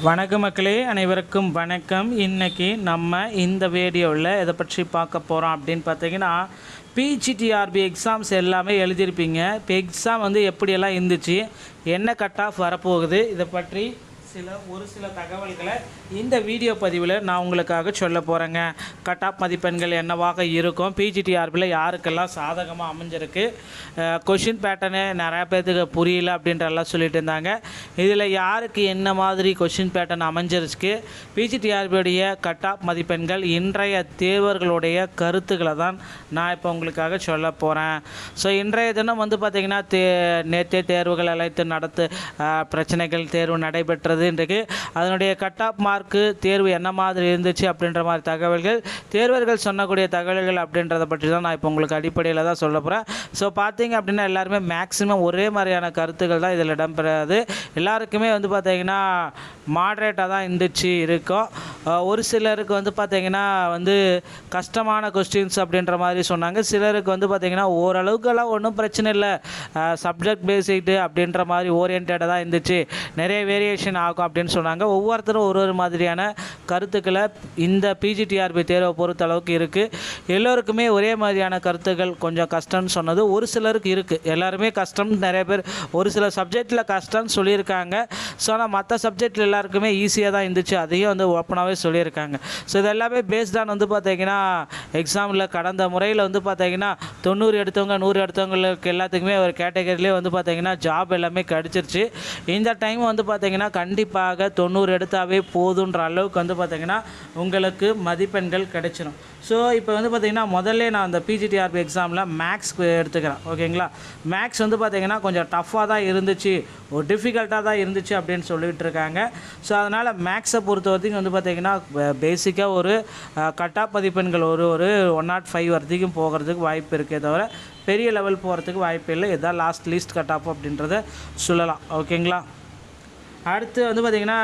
வணக்கம் மக்களே, அனைவருக்கும் வணக்கம். இன்றைக்கி நம்ம இந்த வீடியோவில் எதை பற்றி பார்க்க போகிறோம் அப்படின்னு பார்த்தீங்கன்னா, பிஜிடிஆர்பி எக்ஸாம்ஸ் எல்லாமே எழுதியிருப்பீங்க. இப்போ எக்ஸாம் எப்படியெல்லாம் இருந்துச்சு, என்ன கட் ஆஃப் வரப்போகுது, இதை பற்றி ஒரு சில தகவல்களை இந்த வீடியோ பதிவில் நான் உங்களுக்காக சொல்ல போகிறேங்க. கட் ஆஃப் மதிப்பெண்கள் என்னவாக இருக்கும், பிஜிடிஆர்பியில் யாருக்கெல்லாம் சாதகமாக அமைஞ்சிருக்கு, கொஷின் பேட்டர்னு நிறையா பேர்த்துக்கு புரியல அப்படின்றலாம் சொல்லிட்டு இருந்தாங்க. இதில் யாருக்கு என்ன மாதிரி கொஷின் பேட்டர்ன் அமைஞ்சிருக்கு, பிஜிடிஆர்பியுடைய கட் ஆஃப் மதிப்பெண்கள், இன்றைய தேர்வர்களுடைய கருத்துக்களை தான் நான் இப்போ உங்களுக்காக சொல்ல போகிறேன். ஸோ இன்றைய தினம் பார்த்திங்கன்னா நேற்றைய தேர்வுகள் அழைத்து பிரச்சனைகள் தேர்வு நடைபெற்றது. இன்றைக்கு அதனுடைய கட் ஆஃப் மார்க்கு தேர்வு என்ன மாதிரி இருந்துச்சு அப்படின்ற மாதிரி தகவல்கள், தேர்வர்கள் சொன்னக்கூடிய தகவல்கள் அப்படின்றத பற்றி தான் நான் இப்போ உங்களுக்கு அடிப்படையில் தான் சொல்ல போகிறேன். ஸோ பார்த்தீங்க அப்படின்னா எல்லாருமே மேக்ஸிமம் ஒரே மாதிரியான கருத்துக்கள் தான் இதில் இடம்பெறாது. எல்லாருக்குமே பார்த்திங்கன்னா மாட்ரேட்டாக தான் இருந்துச்சு இருக்கும். ஒரு சிலருக்கு பார்த்திங்கன்னா கஷ்டமான கொஸ்டின்ஸ் அப்படின்ற மாதிரி சொன்னாங்க. சிலருக்கு பார்த்திங்கன்னா ஓரளவுக்கெல்லாம் ஒன்றும் பிரச்சனை இல்லை, சப்ஜெக்ட் பேசிக்டு அப்படின்ற மாதிரி ஓரியன்டாக தான் இருந்துச்சு, நிறைய வேரியேஷன் ஆகும் அப்படின்னு சொன்னாங்க. ஒவ்வொருத்தரும் ஒரு மாதிரியான கருத்துக்களை இந்த பிஜிடிஆர்பி தேர்வை பொறுத்த அளவுக்கு இருக்குது. எல்லோருக்குமே ஒரே மாதிரியான கருத்துக்கள். கொஞ்சம் கஷ்டம்னு சொன்னது ஒரு சிலருக்கு இருக்குது, எல்லாருமே கஷ்டம், நிறைய பேர் ஒரு சில சப்ஜெக்டில் கஷ்டம்னு சொல்லியிருக்காங்க. ஸோ ஆனால் மற்ற சப்ஜெக்டில் எல்லாருக்குமே ஈஸியாக தான் இருந்துச்சு, அதையும் ஓப்பனாகவே சொல்லியிருக்காங்க. ஸோ இது எல்லாமே பேஸ்டான் பார்த்திங்கன்னா எக்ஸாமில் கடந்த முறையில் பார்த்திங்கன்னா 90 எடுத்தவங்க 100 எடுத்தவங்களுக்கு எல்லாத்துக்குமே ஒரு கேட்டகரியிலே பார்த்திங்கன்னா ஜாப் எல்லாமே கிடச்சிருச்சு. இந்த டைம் பார்த்திங்கன்னா கண்டிப்பாக 90 எடுத்தாவே போதுன்ற அளவுக்கு பார்த்திங்கன்னா உங்களுக்கு மதிப்பெண்கள் கிடைச்சிடும். ஸோ இப்போ பார்த்திங்கன்னா முதல்ல நான் அந்த பிஜிடிஆர்பி எக்ஸாமில் மேக்ஸ் எடுத்துக்கிறேன். ஓகேங்களா, மேக்ஸ் பார்த்திங்கன்னா கொஞ்சம் டஃப்பாக தான் இருந்துச்சு, ஒரு டிஃபிகல்ட்டாக தான் இருந்துச்சு அப்படின்னு சொல்லிகிட்டு இருக்காங்க. ஸோ அதனால் மேக்ஸை பொறுத்த வரைக்கும் பார்த்திங்கன்னா பேசிக்காக ஒரு கட் ஆஃப் மதிப்பெண்கள் ஒரு 105 வரைக்கும் போகிறதுக்கு வாய்ப்பு இருக்கே தவிர பெரிய லெவல் போகிறதுக்கு வாய்ப்பு இல்லை. இதுதான் லாஸ்ட் லீஸ்ட் கட் ஆஃப் அப்படின்றத சொல்லலாம். ஓகேங்களா, அடுத்து பார்த்திங்கன்னா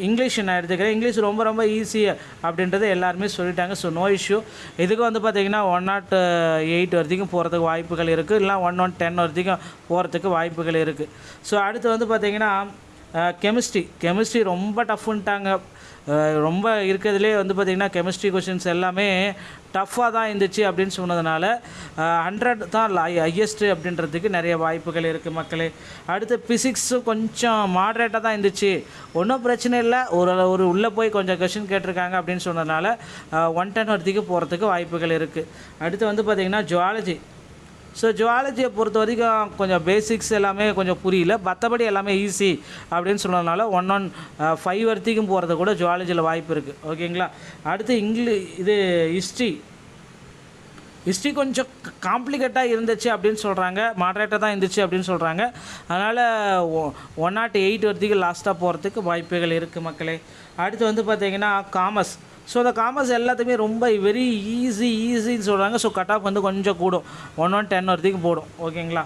இங்கிலீஷ் நான் எடுத்துக்கிறேன். இங்கிலீஷ் ரொம்ப ரொம்ப ஈஸி அப்படின்றது எல்லாருமே சொல்லிட்டாங்க. So no issue. இதுக்கு பார்த்திங்கன்னா 108 வரைக்கும் போகிறதுக்கு வாய்ப்புகள் இருக்குது, இல்லை 110 வரைக்கும் போகிறதுக்கு வாய்ப்புகள் இருக்குது. ஸோ அடுத்து பார்த்திங்கன்னா கெமிஸ்ட்ரி ரொம்ப டஃப்ன்ட்டாங்க. ரொம்ப இருக்கிறதுலே பார்த்திங்கன்னா கெமிஸ்ட்ரி கொஷின்ஸ் எல்லாமே டஃப்பாக தான் இருந்துச்சு அப்படின்னு சொன்னதுனால 100 தான் ஹையஸ்ட்டு அப்படின்றதுக்கு நிறைய வாய்ப்புகள் இருக்குது மக்களே. அடுத்து ஃபிசிக்ஸும் கொஞ்சம் மாட்ரேட்டாக தான் இருந்துச்சு, ஒன்றும் பிரச்சனை இல்லை, ஒரு உள்ளே போய் கொஞ்சம் கொஷின் கேட்டிருக்காங்க அப்படின்னு சொன்னதுனால 110 வரைக்கும் போகிறதுக்கு வாய்ப்புகள் இருக்குது. அடுத்து பார்த்திங்கன்னா ஜுவாலஜி. ஸோ ஜுவாலஜியை பொறுத்த வரைக்கும் கொஞ்சம் பேசிக்ஸ் எல்லாமே கொஞ்சம் புரியல, மற்றபடி எல்லாமே ஈஸி அப்படின்னு சொன்னதுனால 115 வரைக்கும் போகிறது கூட ஜுவாலஜியில் வாய்ப்பு இருக்குது. ஓகேங்களா, அடுத்து ஹிஸ்ட்ரி கொஞ்சம் காம்ப்ளிகேட்டாக இருந்துச்சு அப்படின்னு சொல்கிறாங்க, மாட்ரேட்டாக தான் இருந்துச்சு அப்படின்னு சொல்கிறாங்க. அதனால் 108 வரைக்கும் லாஸ்ட்டாக போகிறதுக்கு வாய்ப்புகள் இருக்குது மக்களே. அடுத்து பார்த்திங்கன்னா காமர்ஸ். ஸோ அந்த காமர்ஸ் எல்லாத்துக்குமே ரொம்ப வெரி ஈஸின்னு சொல்கிறாங்க. ஸோ கட் ஆஃப் கொஞ்சம் கூடும், 110 வரைக்கும் போடும். ஓகேங்களா,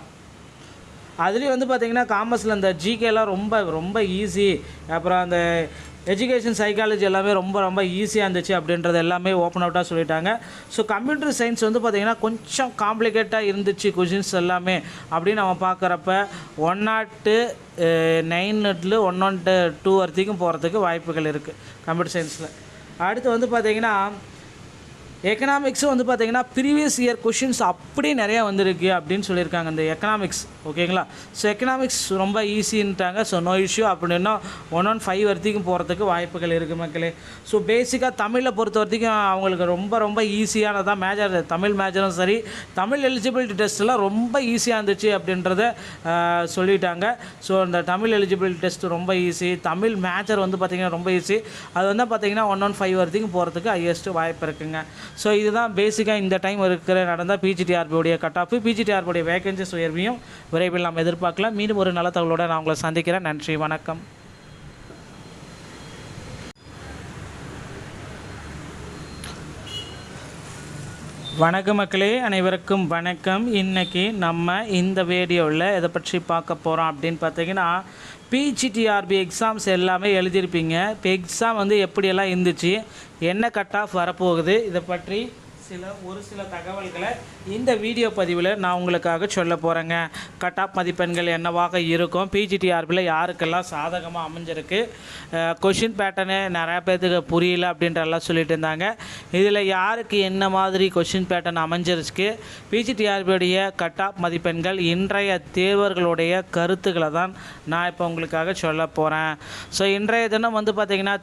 அதுலேயும் பார்த்திங்கன்னா காமர்ஸில் இந்த ஜிகேலாம் ரொம்ப ரொம்ப ஈஸி, அப்புறம் அந்த எஜுகேஷன் சைக்காலஜி எல்லாமே ரொம்ப ரொம்ப ஈஸியாக இருந்துச்சு அப்படின்றது எல்லாமே ஓப்பன் அவுட்டாக சொல்லிட்டாங்க. ஸோ கம்ப்யூட்டர் சயின்ஸ் பார்த்திங்கன்னா கொஞ்சம் காம்ப்ளிகேட்டாக இருந்துச்சு கொஷின்ஸ் எல்லாமே அப்படின்னு நம்ம பார்க்குறப்ப 109 112 வரைக்கும் போகிறதுக்கு வாய்ப்புகள் இருக்குது கம்ப்யூட்டர் சயின்ஸில். அடுத்து பார்த்திங்கன்னா எக்கனாமிக்ஸும் பார்த்திங்கன்னா ப்ரீவியஸ் இயர் கொஷின்ஸ் அப்படியே நிறையா வந்திருக்கு அப்படின்னு சொல்லியிருக்காங்க இந்த எக்கனாமிக்ஸ். ஓகேங்களா, ஸோ எக்கனாமிக்ஸ் ரொம்ப ஈஸின்ட்டாங்க. So no issue. அப்படின்னா 115 வரைக்கும் போகிறதுக்கு வாய்ப்புகள் இருக்குது மக்களே. ஸோ பேசிக்காக தமிழை பொறுத்த வரைக்கும் அவங்களுக்கு ரொம்ப ரொம்ப ஈஸியானதான் மேஜர், தமிழ் மேஜரும் சரி, தமிழ் எலிஜிபிலிட்டி டெஸ்ட்டெல்லாம் ரொம்ப ஈஸியாக இருந்துச்சு அப்படின்றத சொல்லிட்டாங்க. ஸோ அந்த தமிழ் எலிஜிபிலிட்டி டெஸ்ட் ரொம்ப ஈஸி, தமிழ் மேஜர் பார்த்திங்கன்னா ரொம்ப ஈஸி. அது பார்த்திங்கன்னா 115 வரைக்கும் போகிறதுக்கு ஹையஸ்ட்டு வாய்ப்பு இருக்குங்க. ஸோ இதுதான் பேசிக்காக இந்த டைம் நடந்த பிஜிடிஆர்பியோடைய கட் ஆஃப், பிஜிடிஆர்பியோடைய வேகன்சிஸ் உயர்வையும் விரைவில் நாம் எதிர்பார்க்கலாம். மீண்டும் ஒரு நல்ல தகவலோடு நான் உங்களை சந்திக்கிறேன். நன்றி, வணக்கம். வணக்கம் மக்களே, அனைவருக்கும் வணக்கம். இன்றைக்கி நம்ம இந்த வீடியோவில் எதை பற்றி பார்க்க போகிறோம் அப்படின்னு பார்த்தீங்கன்னா, பிஜிடிஆர்பி எக்ஸாம்ஸ் எல்லாமே எழுதியிருப்பீங்க. இப்போ எக்ஸாம் எப்படியெல்லாம் இருந்துச்சு, என்ன கட் ஆஃப் வரப்போகுது, இதை பற்றி ஒரு சில தகவல்களை இந்த வீடியோ பதிவில் நான் உங்களுக்காக சொல்ல போகிறேங்க. கட் ஆஃப் மதிப்பெண்கள் என்னவாக இருக்கும், பிஜிடிஆர்பியில் யாருக்கெல்லாம் சாதகமாக அமைஞ்சிருக்கு, கொஷின் பேட்டர்னு நிறையா பேர்த்துக்கு புரியல அப்படின்றலாம் சொல்லிட்டு இருந்தாங்க. இதில் யாருக்கு என்ன மாதிரி கொஷின் பேட்டர்ன் அமைஞ்சிருக்கு, பிஜிடிஆர்பியுடைய கட் ஆஃப் மதிப்பெண்கள், இன்றைய தேர்வர்களுடைய கருத்துக்களை தான் நான் இப்போ உங்களுக்காக சொல்ல போகிறேன். ஸோ இன்றைய தினம் வந்து பார்த்திங்கன்னா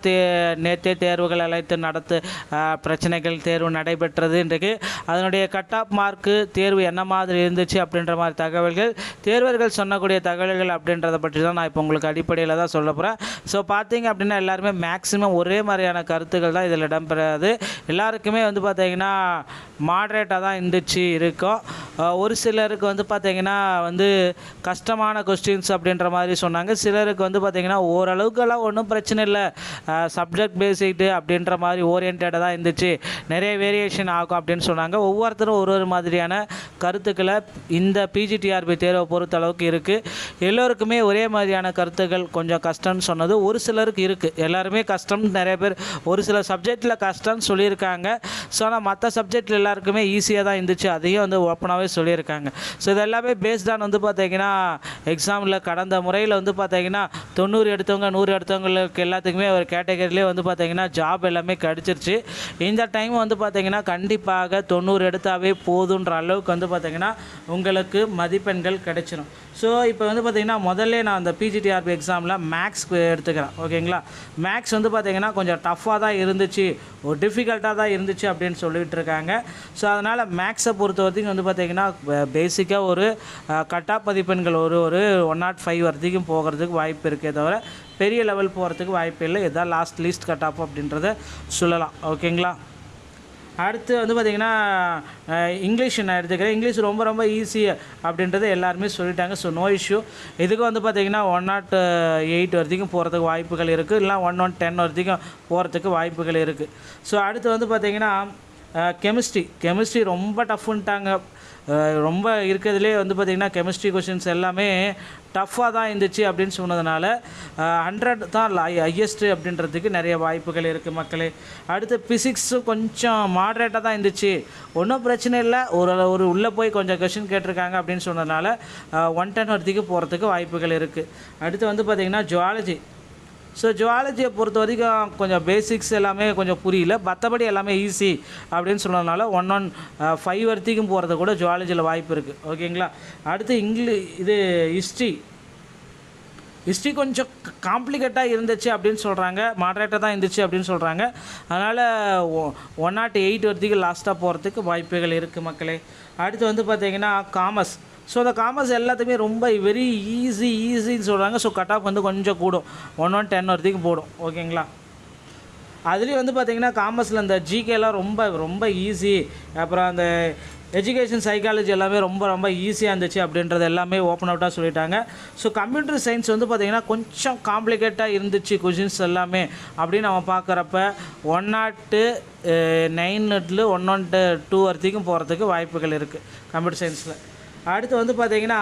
நேற்றே தேர்வுகள் அழைத்து நடத்து பிரச்சனைகள் தேர்வு நடைபெற்றது. இன்றைக்கு அதனுடைய கட் ஆஃப் மார்க்கு தேர்வு என்ன மாதிரி இருந்துச்சு அப்படின்ற மாதிரி தகவல்கள், தேர்வர்கள் சொன்னக்கூடிய தகவல்கள் அப்படின்றத பற்றி தான் நான் இப்போ உங்களுக்கு அடிப்படையில் தான் சொல்ல போகிறேன். ஸோ பார்த்தீங்க அப்படின்னா எல்லாருமே மேக்ஸிமம் ஒரே மாதிரியான கருத்துக்கள் தான் இதில் இடம்பெறாது. எல்லாருக்குமே வந்து பார்த்திங்கன்னா மாட்ரேட்டாக தான் இருந்துச்சு இருக்கும். ஒரு சிலருக்கு வந்து பார்த்திங்கன்னா வந்து கஷ்டமான கொஸ்டின்ஸ் அப்படின்ற மாதிரி சொன்னாங்க. சிலருக்கு வந்து பார்த்திங்கன்னா ஓரளவுக்கெல்லாம் ஒன்றும் பிரச்சனை இல்லை, சப்ஜெக்ட் பேசிக்டு அப்படின்ற மாதிரி ஓரியன்டாக தான் இருந்துச்சு, நிறைய வேரியேஷன் ஆகும் அப்படின்னு சொன்னாங்க. ஒவ்வொருத்தரும் ஒரு மாதிரியான கருத்துக்களை இந்த பிஜிடிஆர்பி தேர்வை பொறுத்த அளவுக்கு இருக்குது. எல்லோருக்குமே ஒரே மாதிரியான கருத்துக்கள் கொஞ்சம் கஷ்டம்னு சொன்னது ஒரு சிலருக்கு இருக்குது. எல்லாருமே கஷ்டம், நிறைய பேர் ஒரு சில சப்ஜெக்டில் கஷ்டம்னு சொல்லியிருக்காங்க. ஸோ ஆனால் மற்ற சப்ஜெக்டில் எல்லாருக்குமே ஈஸியாக தான் இருந்துச்சு, அதையும் வந்து ஓப்பனாகவே சொல்லியிருக்காங்க. ஸோ இது எல்லாமே பேஸ்டான் வந்து பார்த்திங்கன்னா எக்ஸாமில் கடந்த முறையில் வந்து பார்த்திங்கன்னா 90 எடுத்தவங்க 100 எடுத்தவங்களுக்கு எல்லாத்துக்குமே ஒரு கேட்டகரியிலே வந்து பார்த்திங்கன்னா ஜாப் எல்லாமே கிடச்சிருச்சு. இந்த டைம் வந்து பார்த்திங்கன்னா கண்டிப்பாக 90 எடுத்தாவே போதுன்ற அளவுக்கு வந்து பார்த்திங்கன்னா உங்களுக்கு மதிப்பெண்கள் கிடைச்சிடும். ஸோ இப்போ வந்து பார்த்திங்கன்னா முதல்ல நான் அந்த பிஜிடிஆர்பி எக்ஸாமில் மேக்ஸ் எடுத்துக்கிறேன். ஓகேங்களா, மேக்ஸ் வந்து பார்த்திங்கன்னா கொஞ்சம் டஃப்பாக தான் இருந்துச்சு, ஒரு டிஃபிகல்ட்டாக தான் இருந்துச்சு அப்படின்னு சொல்லிகிட்டு இருக்காங்க. ஸோ அதனால் மேக்ஸை பொறுத்த வரைக்கும் வந்து பார்த்திங்கன்னா பேசிக்காக ஒரு கட் ஆஃப் மதிப்பெண்கள் ஒரு 105 வரைக்கும் போகிறதுக்கு வாய்ப்பு இருக்கே தவிர பெரிய லெவல் போகிறதுக்கு வாய்ப்பு இல்லை. இதுதான் லீஸ்ட் கட் ஆஃப் அப்படின்றத சொல்லலாம். ஓகேங்களா, அடுத்து வந்து பார்த்திங்கன்னா இங்கிலீஷ் நான் எடுத்துக்கிறேன். இங்கிலீஷ் ரொம்ப ரொம்ப ஈஸி அப்படின்றத எல்லாருமே சொல்லிட்டாங்க. So no issue. இதுக்கு வந்து பார்த்திங்கன்னா 108 வரைக்கும் போகிறதுக்கு வாய்ப்புகள் இருக்குது, இல்லை 110 வரைக்கும் போகிறதுக்கு வாய்ப்புகள் இருக்குது. ஸோ அடுத்து வந்து பார்த்திங்கன்னா கெமிஸ்ட்ரி ரொம்ப டஃப்ன்ட்டாங்க. ரொம்ப இருக்கிறதுலே வந்து பார்த்திங்கன்னா கெமிஸ்ட்ரி கொஷின்ஸ் எல்லாமே டஃப்பாக தான் இருந்துச்சு அப்படின்னு சொன்னதுனால 100 தான் ஹையஸ்ட்டு அப்படின்றதுக்கு நிறைய வாய்ப்புகள் இருக்குது மக்களே. அடுத்து ஃபிசிக்ஸும் கொஞ்சம் மாட்ரேட்டாக தான் இருந்துச்சு, ஒன்றும் பிரச்சனை இல்லை, ஒரு உள்ளே போய் கொஞ்சம் கொஷின் கேட்டிருக்காங்க அப்படின்னு சொன்னதுனால 110 வரைக்கும் போகிறதுக்கு வாய்ப்புகள் இருக்குது. அடுத்து வந்து பார்த்திங்கன்னா ஜுவாலஜி. ஸோ ஜுவாலஜியை பொறுத்த வரைக்கும் கொஞ்சம் பேசிக்ஸ் எல்லாமே கொஞ்சம் புரியல, மற்றபடி எல்லாமே ஈஸி அப்படின்னு சொன்னதுனால 115 வரைக்கும் போகிறது கூட ஜுவாலஜியில் வாய்ப்பு இருக்குது. ஓகேங்களா, அடுத்து ஹிஸ்ட்ரி கொஞ்சம் காம்ப்ளிகேட்டாக இருந்துச்சு அப்படின்னு சொல்கிறாங்க, மாட்ரேட்டாக தான் இருந்துச்சு அப்படின்னு சொல்கிறாங்க. அதனால் 108 வரைக்கும் லாஸ்ட்டாக போகிறதுக்கு வாய்ப்புகள் இருக்குது மக்களே. அடுத்து வந்து பார்த்திங்கன்னா காமர்ஸ். ஸோ அந்த காமர்ஸ் எல்லாத்துக்குமே ரொம்ப வெரி ஈஸின்னு சொல்கிறாங்க. ஸோ கட் ஆஃப் வந்து கொஞ்சம் கூடும், 110 வரைக்கும் போடும். ஓகேங்களா, அதுலேயும் வந்து பார்த்திங்கன்னா காமர்ஸில் இந்த ஜிகேலாம் ரொம்ப ரொம்ப ஈஸி, அப்புறம் அந்த எஜுகேஷன் சைக்காலஜி எல்லாமே ரொம்ப ரொம்ப ஈஸியாக இருந்துச்சு அப்படின்றது எல்லாமே ஓப்பன் அவுட்டாக சொல்லிட்டாங்க. ஸோ கம்ப்யூட்டர் சயின்ஸ் வந்து பார்த்திங்கன்னா கொஞ்சம் காம்ப்ளிகேட்டாக இருந்துச்சு கொஷின்ஸ் எல்லாமே அப்படின்னு நம்ம பார்க்குறப்ப 109 112 வரைக்கும் போகிறதுக்கு வாய்ப்புகள் இருக்குது கம்ப்யூட்டர் சயின்ஸில். அடுத்து வந்து பார்த்திங்கன்னா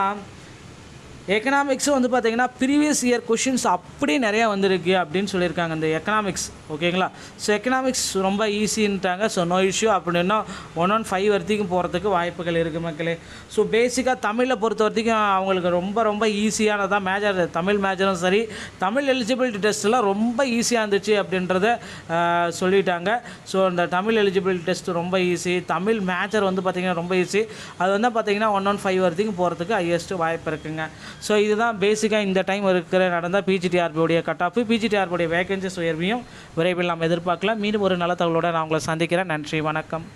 எக்கனாமிக்ஸும் வந்து பார்த்திங்கன்னா ப்ரீவியஸ் இயர் கொஷின்ஸ் அப்படி நிறையா வந்திருக்கு அப்படின்னு சொல்லியிருக்காங்க இந்த எக்கனாமிக்ஸ். ஓகேங்களா, ஸோ எக்கனாமிக்ஸ் ரொம்ப ஈஸின்ட்டாங்க. So no issue. அப்படின்னா 115 வரைக்கும் போகிறதுக்கு வாய்ப்புகள் இருக்குது மக்களே. ஸோ பேசிக்காக தமிழை பொறுத்த வரைக்கும் அவங்களுக்கு ரொம்ப ரொம்ப ஈஸியானதான் மேஜர், தமிழ் மேஜரும் சரி, தமிழ் எலிஜிபிலிட்டி டெஸ்ட்லாம் ரொம்ப ஈஸியாக இருந்துச்சு அப்படின்றத சொல்லிட்டாங்க. ஸோ அந்த தமிழ் எலிஜிபிலிட்டி டெஸ்ட் ரொம்ப ஈஸி, தமிழ் மேஜர் வந்து பார்த்திங்கன்னா ரொம்ப ஈஸி. அது வந்து பார்த்திங்கன்னா 115 வரைக்கும் போகிறதுக்கு ஹையஸ்ட்டு வாய்ப்பு இருக்குங்க. ஸோ இதுதான் பேசிக்காக இந்த டைம் நடந்த பிஜிடிஆர்பியோடைய கட் ஆஃப், பிஜிடிஆர்பியோடைய வேகன்சிஸ் உயர்வையும் விரைவில் நாம் எதிர்பார்க்கலாம். மீண்டும் ஒரு நல்ல தகவலோடு நான் உங்களை சந்திக்கிறேன். நன்றி, வணக்கம்.